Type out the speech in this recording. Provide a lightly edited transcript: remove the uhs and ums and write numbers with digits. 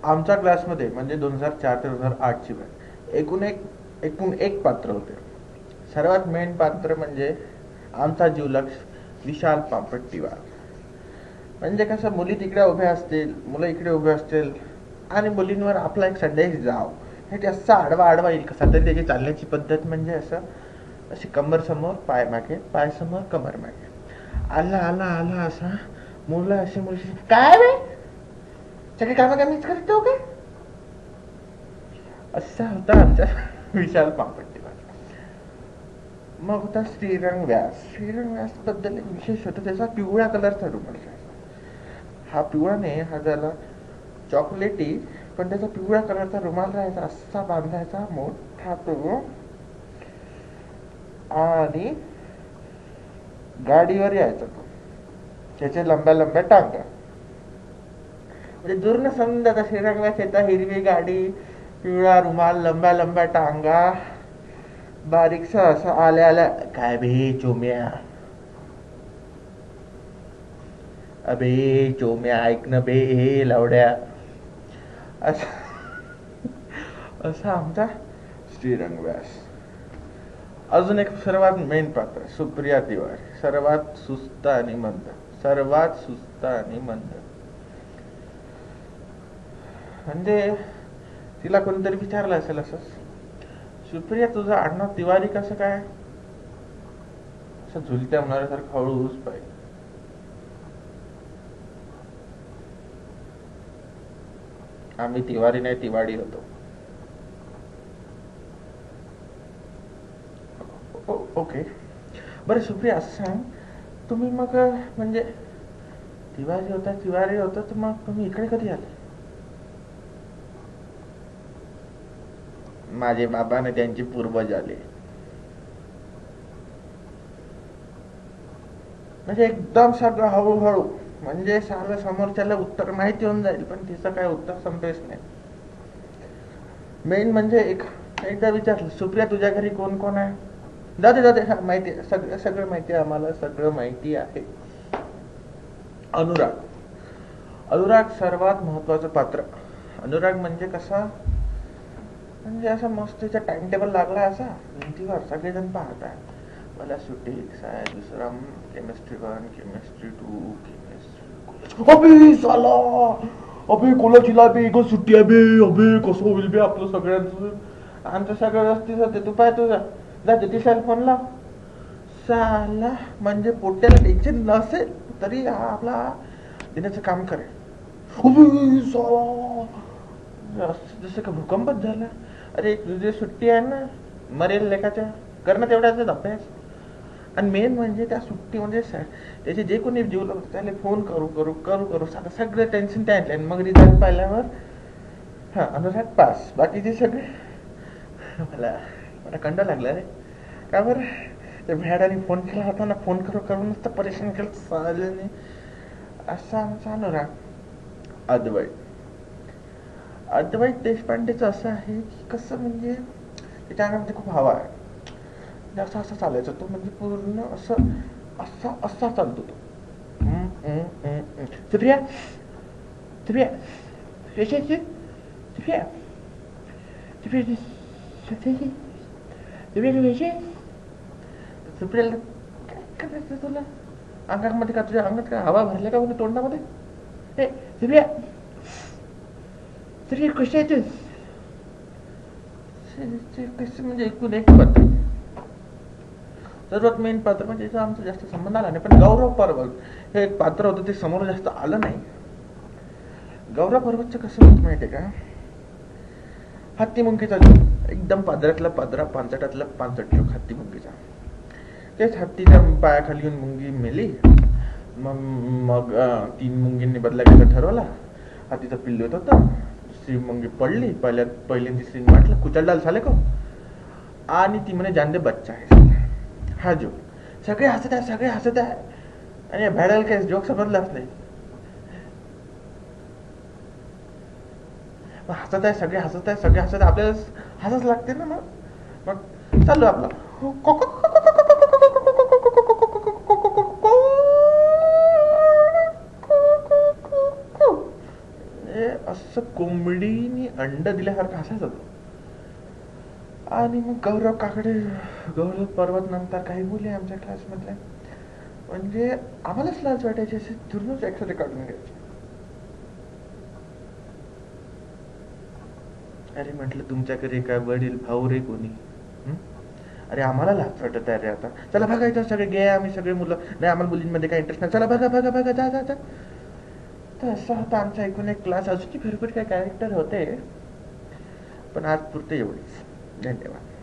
आमच्या क्लासमध्ये म्हणजे 2004 ते 2008ची बॅच एकूण एक पात्र होते. सर्वात मेन पात्र म्हणजे आमचा जीवलक्ष विशाल पापट्टीवार. म्हणजे कसं, मुली तिकडे उभ्या असतील, मुलं इकडे उभे असतील आणि मुलींवर आपला एक संदेश जाव हे ते असा आडवा येईल कसा तरी. त्याची चालण्याची पद्धत म्हणजे अशी कमर समोर पाय मागे, पाय समोर कमर मागे, आला आला आला असा. मुलं अशी मुली काय रे सगळे कामं काय मीच करतो काय, असा होता आमचा विशाल पापट्टीवार. मग होता श्रीरंग व्यास. श्रीरंग व्यास बद्दल एक विशेष होतं, त्याचा पिवळ्या कलरचा रुमाल. हा पिवळा नाही, हा झाला चॉकलेटी, पण त्याचा पिवळ्या कलरचा रुमाल राहायचा, असा बांधायचा मोठा तो, आणि गाडीवर यायचा तो, त्याचे लंब्या लंब्या टांगा. म्हणजे दूर न समजा श्रीरंगाच येता, हिरवी गाडी, पिवळा रुमाल, लंब्या लंब्या टांगा, बारीकसा असा आल्या आल्या, काय बे चोम्या, अबे चोम्या ऐक न बे हे लावड्या, असा आमचा श्रीरंग व्यास. अजून एक सर्वात मेन पात्र सुप्रिया तिवारी. सर्वात सुस्त आणि मंद, सर्वात सुस्त आणि मंद. म्हणजे तिला कोणतरी विचारलं असेल असंच, सुप्रिया तुझं आडनाव तिवारी कसं काय, असं झुलत्या होणाऱ्यासारखं हळूच पाहिजे. आम्ही तिवारी नाही तिवाडी होतो. ओके बरं सुप्रिया, असं सांग, तुम्ही मग म्हणजे तिवारी होता तर मग तुम्ही इकडे कधी आले? माझे बाबा ने त्यांचे पूर्वज आले. म्हणजे एकदम सगळं हळूहळू, म्हणजे सारं समोरच्याला उत्तर माहिती होऊन जाईल पण तिचं काय उत्तर संपेच नाही. मेन म्हणजे एकदा विचारलं, सुप्रिया तुझ्या घरी कोण कोण आहे? जाते हा माहिती आहे, सगळं माहिती आहे आम्हाला, सगळं माहिती आहे. अनुराग सर्वात महत्वाचं पात्र. अनुराग म्हणजे कसा, म्हणजे असा मस्त त्याचा टाइम टेबल लागला असा भिंतीवर, सगळेजण पाहतात. मला सुट्टी आहे, दुसरा केमिस्ट्री 1, केमिस्ट्री 2, केमिस्ट्री, अबे साला, अबे कोला जिलाबी एक सुट्टी आहे बे, अबे कसं होईल बे आपलं सगळ्यांचं. आमचं सगळं व्यवस्थित होते, तू पाय तुझा जा ज्योतिषाला फोन लाव. साला म्हणजे पोट्याला टेन्शन नसेल तरी आपला देण्याचं काम करेल. जसं का भूकंपच झाला. अरे तुझी सुट्टी आहे ना, मरेल लेखाच्या, कर ना तेवढ्याच अभ्यास. आणि मेन म्हणजे त्या सुट्टी म्हणजे त्याचे जे कोणी जीवलं त्याला फोन करू सगळं टेन्शन त्या. मग रिझल्ट पाहिल्यावर हा अनुराग पास, बाकीचे सगळे मला कंड लागला रे. का बरं, त्या भ्याडाने फोन केला होता ना, फोन करून नुसतं परेशान केलं चालले. असा आमचा अनुराग. अद्वैत देशपांडेचं असं आहे की कसं, म्हणजे त्याच्या अंगामध्ये खूप हवा आहे. असं चालायचं तो, म्हणजे पूर्ण असा चालतो तो. सुप्रिया सुप्रियाला काय करायचं तुला, अंगामध्ये का तुझ्या अंगात काय हवा भरल्या का म्हणजे तोंडामध्ये? हे सुप्रिया कशी आहे तू? कसं म्हणजे एकूण एक पात्र. सर्वात मेन पात्र म्हणजे आमचा जास्त संबंध आला नाही, पण गौरव पर्वत हे एक पात्र होतं, ते समोर जास्त आलं नाही. गौरव पर्वतचं कसं होतं माहितीये का, हत्ती मुंगीचा जोक, एकदम पादरातला पादरा, पांचटातला पांचट जोक हत्ती मुंगीचा. तेच हत्तीच्या पायाखाली येऊन मुंगी मेली. मग 3 मुंगींनी बदला घ्यायचा ठरवला. हत्तीचं पिल्लू येत होतं, दुसरी मुंगी पडली, पहिल्यांदा दुसरी म्हटलं कुचलडाल झाले को, आणि ती म्हणे जानदे बच्चा आहे. हा जोक सगळे हसत आहे आणि भॅडाला काही जोक समजलाच नाही. सगळे हसत आहे, आपल्याला हसच लागते ना. मग चालू आपला असं कोंबडीने अंड दिल्यासारखं हसायचं तो. आणि मग गौरव पर्वत नंतर काही मुली आमच्या क्लासमधल्या, म्हणजे आम्हालाच लाज वाटायची, असे दुरूनच एक्सरे काढून घ्यायचे. अरे म्हटलं तुमच्याकडे काय वडील भाऊ रे कोणी? अरे आम्हाला लाज वाटत आहे रे आता. चला बघायचं सगळे गे, आम्ही सगळे मुलं, नाही आम्हाला मुलींमध्ये काही इंटरेस्ट नाही, चला बघा बघा बघा जा जा जा. तर असा होता आमचा एकूण एक क्लास. अजूनही भरपूर काही कॅरेक्टर होते, पण आज पुरते एवढेच. धन्यवाद.